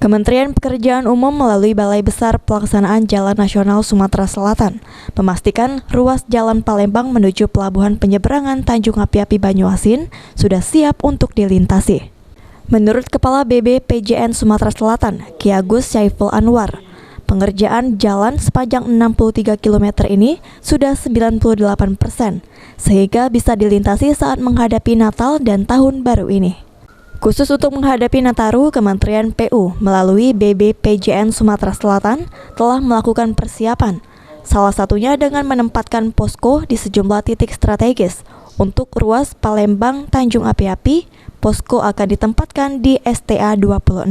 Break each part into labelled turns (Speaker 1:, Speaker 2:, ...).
Speaker 1: Kementerian Pekerjaan Umum melalui Balai Besar Pelaksanaan Jalan Nasional Sumatera Selatan memastikan ruas Jalan Palembang menuju Pelabuhan Penyeberangan Tanjung Api-Api Banyuasin sudah siap untuk dilintasi. Menurut Kepala BBPJN Sumatera Selatan, Ki Agus Syaiful Anwar, pengerjaan jalan sepanjang 63 km ini sudah 98%, sehingga bisa dilintasi saat menghadapi Natal dan Tahun Baru ini. Khusus untuk menghadapi Nataru, Kementerian PU melalui BBPJN Sumatera Selatan telah melakukan persiapan, salah satunya dengan menempatkan posko di sejumlah titik strategis. Untuk ruas Palembang Tanjung Api-Api, posko akan ditempatkan di STA 26.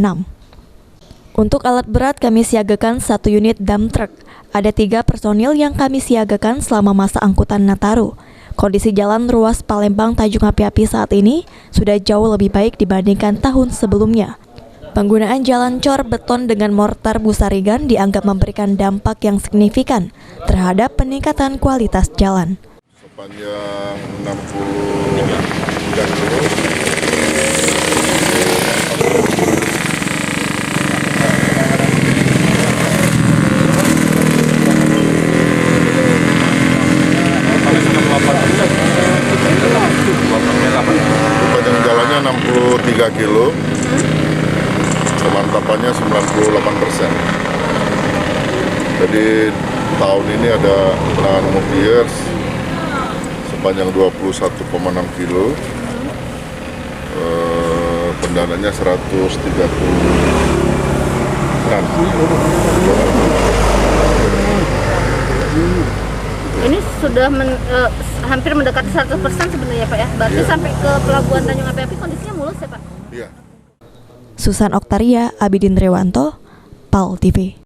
Speaker 1: Untuk alat berat kami siagakan 1 unit dump truck. Ada 3 personil yang kami siagakan selama masa angkutan Nataru. Kondisi jalan ruas Palembang Tanjung Api-Api saat ini sudah jauh lebih baik dibandingkan tahun sebelumnya. Penggunaan jalan cor beton dengan mortar Busarigan dianggap memberikan dampak yang signifikan terhadap peningkatan kualitas jalan.
Speaker 2: Sepanjang 63 km. Sepanjang jalannya 63 kilo, kemantapannya 98%. Jadi tahun ini ada penanganan multi-years sepanjang 21,6 kilo, pendananya 130 triliun.
Speaker 3: Ini sudah hampir mendekati 100% sebenarnya Pak ya? Berarti sampai ke Pelabuhan Tanjung Api-Api kondisinya mulus ya Pak?
Speaker 2: Iya.
Speaker 1: Susan Oktaria, Abidin Rewanto, PAL TV.